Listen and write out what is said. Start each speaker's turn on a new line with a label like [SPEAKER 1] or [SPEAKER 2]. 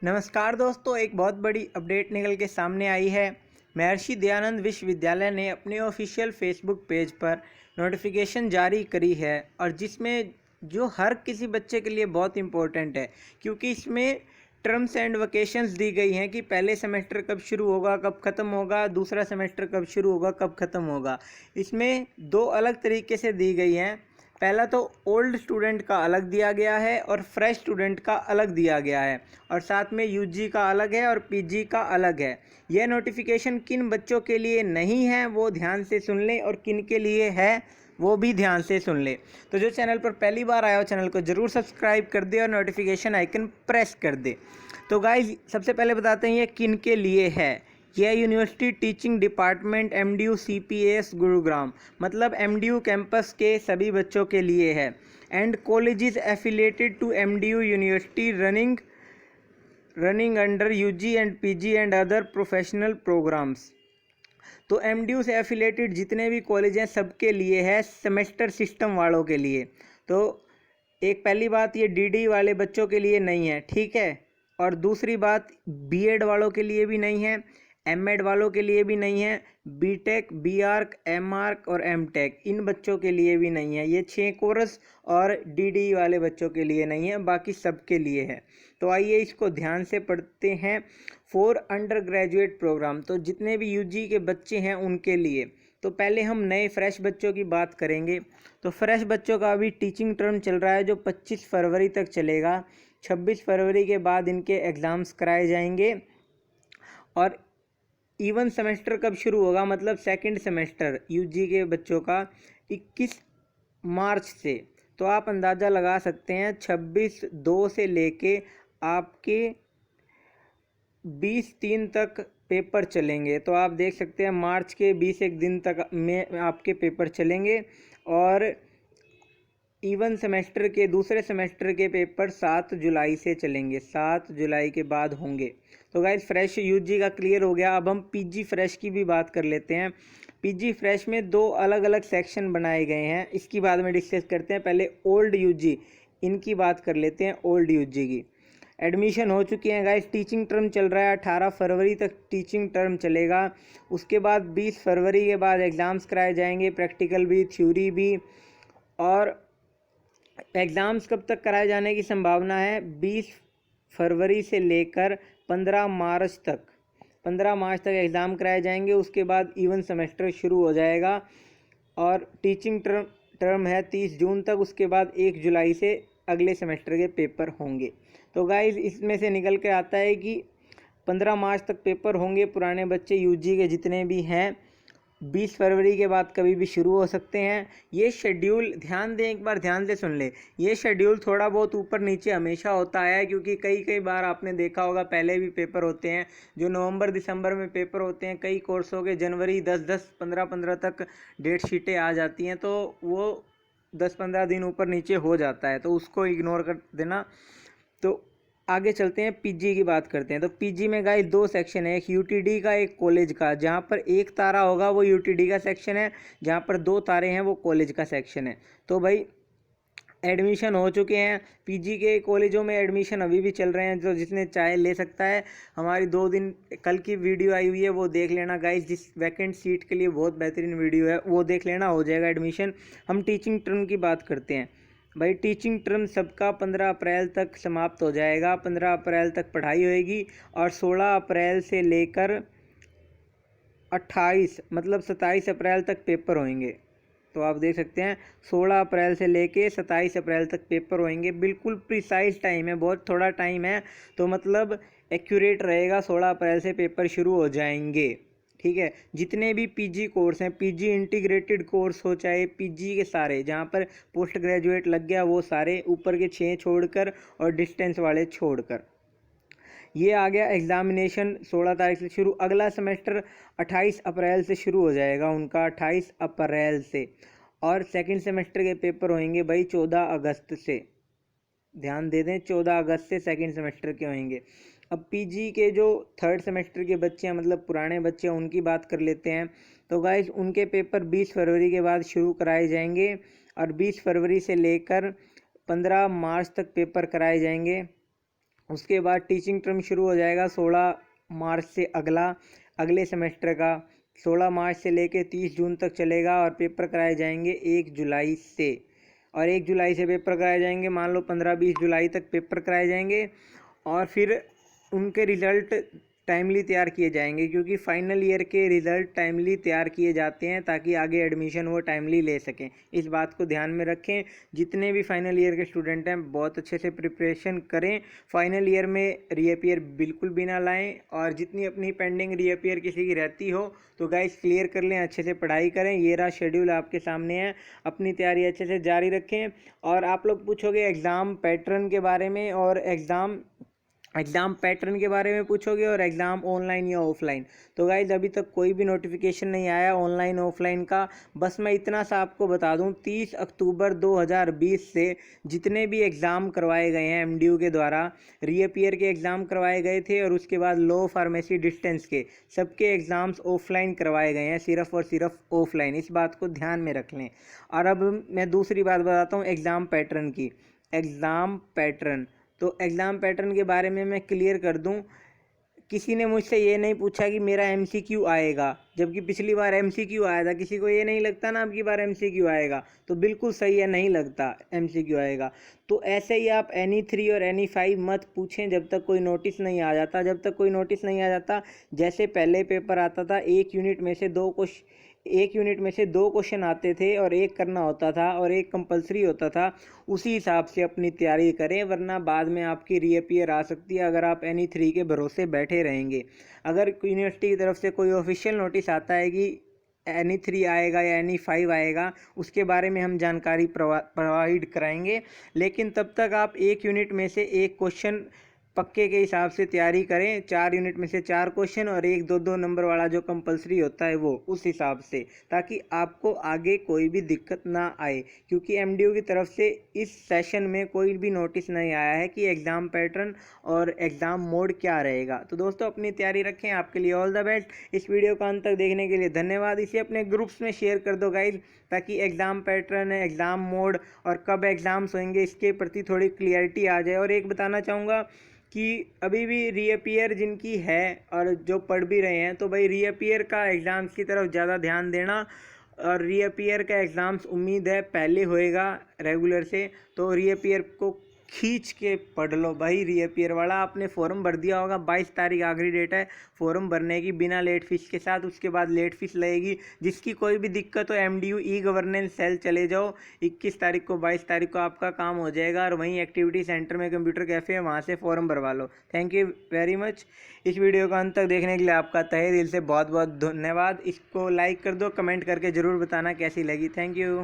[SPEAKER 1] नमस्कार दोस्तों, एक बहुत बड़ी अपडेट निकल के सामने आई है। महर्षि दयानंद विश्वविद्यालय ने अपने ऑफिशियल फेसबुक पेज पर नोटिफिकेशन जारी करी है और जिसमें जो हर किसी बच्चे के लिए बहुत इम्पोर्टेंट है, क्योंकि इसमें टर्म्स एंड वैकेशंस दी गई हैं कि पहले सेमेस्टर कब शुरू होगा, कब ख़त्म होगा, दूसरा सेमेस्टर कब शुरू होगा, कब ख़त्म होगा। इसमें दो अलग तरीके से दी गई हैं। पहला तो ओल्ड स्टूडेंट का अलग दिया गया है और फ्रेश स्टूडेंट का अलग दिया गया है, और साथ में यूजी का अलग है और पीजी का अलग है। यह नोटिफिकेशन किन बच्चों के लिए नहीं है वो ध्यान से सुन लें, और किन के लिए है वो भी ध्यान से सुन लें। तो जो चैनल पर पहली बार आया हो, चैनल को ज़रूर सब्सक्राइब कर दे और नोटिफिकेशन आइकन प्रेस कर दे। तो गाइज, सबसे पहले बताते हैं ये किन के लिए है। यह university teaching department MDU CPS Gurugram, मतलब एमडीयू कैंपस के सभी बच्चों के लिए है। And colleges affiliated to MDU university running under UG and PG and other professional programmes. तो एमडीयू से एफिलेटेड जितने भी कॉलेज हैं सबके लिए है, सेमेस्टर सिस्टम वालों के लिए। तो एक पहली बात, ये डीडी वाले बच्चों के लिए नहीं है, ठीक है। और दूसरी बात, बीएड वालों के लिए भी नहीं है, एमएड वालों के लिए भी नहीं है, बीटेक, बीआर्क, एमआर्क और एमटेक इन बच्चों के लिए भी नहीं है। ये 6 कोर्स और डीडी वाले बच्चों के लिए नहीं है, बाकी सबके लिए है। तो आइए इसको ध्यान से पढ़ते हैं। फॉर अंडर ग्रेजुएट प्रोग्राम, तो जितने भी यूजी के बच्चे हैं उनके लिए। तो पहले हम नए फ्रेश बच्चों की बात करेंगे। तो फ्रेश बच्चों का अभी टीचिंग टर्म चल रहा है जो 25 फरवरी तक चलेगा। 26 फरवरी के बाद इनके एग्ज़ाम्स कराए जाएंगे। और इवन सेमेस्टर कब शुरू होगा, मतलब सेकंड सेमेस्टर यूजी के बच्चों का 21 मार्च से। तो आप अंदाज़ा लगा सकते हैं 26/2 से लेके आपके 20/3 तक पेपर चलेंगे। तो आप देख सकते हैं मार्च के 21 दिन तक में आपके पेपर चलेंगे। और इवन सेमेस्टर के दूसरे सेमेस्टर के पेपर 7 जुलाई से चलेंगे, 7 जुलाई के बाद होंगे। तो गाइस, फ्रेश यूजी का क्लियर हो गया। अब हम पीजी फ्रेश की भी बात कर लेते हैं। पीजी फ्रेश में 2 अलग अलग सेक्शन बनाए गए हैं, इसकी बाद में डिस्कस करते हैं। पहले ओल्ड यूजी, इनकी बात कर लेते हैं। ओल्ड यूजी की एडमिशन हो चुकी है गाइस। टीचिंग टर्म चल रहा है, 18 फरवरी तक टीचिंग टर्म चलेगा। उसके बाद 20 फरवरी के बाद एग्ज़ाम्स कराए जाएंगे, प्रैक्टिकल भी, थ्योरी भी। और एग्ज़ाम्स कब तक कराए जाने की संभावना है? 20 फरवरी से लेकर 15 मार्च तक। 15 मार्च तक एग्ज़ाम कराए जाएंगे। उसके बाद इवन सेमेस्टर शुरू हो जाएगा और टीचिंग टर्म है 30 जून तक। उसके बाद 1 जुलाई से अगले सेमेस्टर के पेपर होंगे। तो गाइज़, इसमें से निकल के आता है कि 15 मार्च तक पेपर होंगे। पुराने बच्चे यूजी के जितने भी हैं 20 फरवरी के बाद कभी भी शुरू हो सकते हैं। ये शेड्यूल ध्यान दें, एक बार ध्यान से सुन ले। ये शेड्यूल थोड़ा बहुत ऊपर नीचे हमेशा होता है, क्योंकि कई बार आपने देखा होगा पहले भी पेपर होते हैं जो नवंबर दिसंबर में पेपर होते हैं। कई कोर्सों के जनवरी 10-10, 15-15 तक डेट शीटें आ जाती हैं, तो वो 10-15 दिन ऊपर नीचे हो जाता है, तो उसको इग्नोर कर देना। तो आगे चलते हैं, पीजी की बात करते हैं। तो पीजी में गाइस 2 सेक्शन है, एक यूटीडी का, एक कॉलेज का। जहाँ पर 1 तारा होगा वो यूटीडी का सेक्शन है, जहाँ पर 2 तारे हैं वो कॉलेज का सेक्शन है। तो भाई, एडमिशन हो चुके हैं पीजी के कॉलेजों में, एडमिशन अभी भी चल रहे हैं। जो जिसने चाहे ले सकता है। हमारी 2 दिन कल की वीडियो आई हुई है, वो देख लेना गाइस। जिस वैकेंट सीट के लिए बहुत बेहतरीन वीडियो है, वो देख लेना, हो जाएगा एडमिशन। हम टीचिंग टर्म की बात करते हैं। भाई, टीचिंग टर्म सबका 15 अप्रैल तक समाप्त हो जाएगा। 15 अप्रैल तक पढ़ाई होएगी और 16 अप्रैल से लेकर 28 मतलब 27 अप्रैल तक पेपर होंगे। तो आप देख सकते हैं 16 अप्रैल से लेके 27 अप्रैल तक पेपर होंगे। बिल्कुल प्रिसाइज टाइम है, बहुत थोड़ा टाइम है। तो मतलब एक्यूरेट रहेगा, 16 अप्रैल से पेपर शुरू हो जाएंगे, ठीक है। जितने भी पीजी कोर्स हैं, पीजी इंटीग्रेटेड कोर्स हो चाहे पीजी के सारे, जहाँ पर पोस्ट ग्रेजुएट लग गया वो सारे, ऊपर के 6 छोड़कर और डिस्टेंस वाले छोड़कर। ये आ गया एग्ज़ामिनेशन 16 तारीख से शुरू। अगला सेमेस्टर 28 अप्रैल से शुरू हो जाएगा उनका, 28 अप्रैल से। और सेकंड सेमेस्टर के पेपर होंगे भाई 14 अगस्त से। ध्यान दे दें, 14 अगस्त से सेकंड सेमेस्टर के होंगे। अब पीजी के जो थर्ड सेमेस्टर के बच्चे हैं, मतलब पुराने बच्चे हैं, उनकी बात कर लेते हैं। तो गाइस, उनके पेपर 20 फरवरी के बाद शुरू कराए जाएंगे और 20 फरवरी से लेकर 15 मार्च तक पेपर कराए जाएंगे। उसके बाद टीचिंग टर्म शुरू हो जाएगा 16 मार्च से अगले सेमेस्टर का 16 मार्च से लेके 30 जून तक चलेगा और पेपर कराए जाएंगे 1 जुलाई से। और 1 जुलाई से पेपर कराए जाएंगे, मान लो 15-20 जुलाई तक पेपर कराए जाएंगे और फिर उनके रिज़ल्ट टाइमली तैयार किए जाएंगे, क्योंकि फाइनल ईयर के रिज़ल्ट टाइमली तैयार किए जाते हैं ताकि आगे एडमिशन वो टाइमली ले सकें। इस बात को ध्यान में रखें। जितने भी फाइनल ईयर के स्टूडेंट हैं बहुत अच्छे से प्रिपरेशन करें, फाइनल ईयर में रीअपीयर बिल्कुल भी ना लाएँ। और जितनी अपनी पेंडिंग रीअपीयर किसी की रहती हो तो गाइस क्लियर कर लें, अच्छे से पढ़ाई करें। ये रहा शेड्यूल आपके सामने है, अपनी तैयारी अच्छे से जारी रखें। और आप लोग पूछोगे एग्ज़ाम पैटर्न के बारे में और एग्ज़ाम पैटर्न के बारे में पूछोगे और एग्ज़ाम ऑनलाइन या ऑफलाइन। तो गाइज अभी तक कोई भी नोटिफिकेशन नहीं आया ऑनलाइन ऑफलाइन का। बस मैं इतना सा आपको बता दूं, 30 अक्टूबर 2020 से जितने भी एग्ज़ाम करवाए गए हैं एमडीयू के द्वारा, रीअपीयर के एग्ज़ाम करवाए गए थे और उसके बाद लॉ फार्मेसी डिस्टेंस के सबके एग्ज़ाम्स ऑफलाइन करवाए गए हैं, सिर्फ़ और सिर्फ ऑफलाइन। इस बात को ध्यान में रख लें। और अब मैं दूसरी बात बताता हूँ एग्ज़ाम पैटर्न की। एग्ज़ाम पैटर्न, तो एग्ज़ाम पैटर्न के बारे में मैं क्लियर कर दूं। किसी ने मुझसे ये नहीं पूछा कि मेरा एमसीक्यू आएगा, जबकि पिछली बार एमसीक्यू आया था। किसी को ये नहीं लगता ना अब की बार एमसीक्यू आएगा, तो बिल्कुल सही है, नहीं लगता एमसीक्यू आएगा। तो ऐसे ही आप NE3 और NE5 मत पूछें जब तक कोई नोटिस नहीं आ जाता। जब तक कोई नोटिस नहीं आ जाता, जैसे पहले पेपर आता था एक यूनिट में से दो क्वेश्चन आते थे और एक करना होता था और एक कंपलसरी होता था, उसी हिसाब से अपनी तैयारी करें, वरना बाद में आपकी रीअपीयर आ सकती है अगर आप NE3 के भरोसे बैठे रहेंगे। अगर यूनिवर्सिटी की तरफ से कोई ऑफिशियल नोटिस आता है कि NE3 आएगा या NE5 आएगा, उसके बारे में हम जानकारी प्रोवाइड कराएंगे। लेकिन तब तक आप एक यूनिट में से एक क्वेश्चन पक्के के हिसाब से तैयारी करें, 4 यूनिट में से 4 क्वेश्चन और एक 2-2 नंबर वाला जो कंपलसरी होता है वो, उस हिसाब से, ताकि आपको आगे कोई भी दिक्कत ना आए। क्योंकि एमडीयू की तरफ से इस सेशन में कोई भी नोटिस नहीं आया है कि एग्ज़ाम पैटर्न और एग्ज़ाम मोड क्या रहेगा। तो दोस्तों अपनी तैयारी रखें, आपके लिए ऑल द बेस्ट। इस वीडियो को अंत तक देखने के लिए धन्यवाद। इसे अपने ग्रुप्स में शेयर कर दो गाइज, ताकि एग्ज़ाम पैटर्न, एग्ज़ाम मोड और कब एग्ज़ाम्स होंगे इसके प्रति थोड़ी क्लियरिटी आ जाए। और एक बताना चाहूँगा कि अभी भी रीअपीयर जिनकी है और जो पढ़ भी रहे हैं, तो भाई रीअपीयर का एग्ज़ाम्स की तरफ ज़्यादा ध्यान देना। और रीअपीयर का एग्ज़ाम्स उम्मीद है पहले होएगा रेगुलर से, तो रीअपीयर को खींच के पढ़ लो भाई। रीअपीयर वाला आपने फॉर्म भर दिया होगा, 22 तारीख आखिरी डेट है फॉर्म भरने की, बिना लेट फीस के साथ। उसके बाद लेट फीस लगेगी। जिसकी कोई भी दिक्कत हो MDU ई-गवर्नेंस सेल चले जाओ, 21 तारीख को 22 तारीख को आपका काम हो जाएगा। और वहीं एक्टिविटी सेंटर में कंप्यूटर कैफ़े है, वहाँ से फॉर्म भरवा लो। Thank you very much. इस वीडियो को अंत तक देखने के लिए आपका तहे दिल से बहुत बहुत धन्यवाद। इसको लाइक कर दो, कमेंट करके ज़रूर बताना कैसी लगी। Thank you.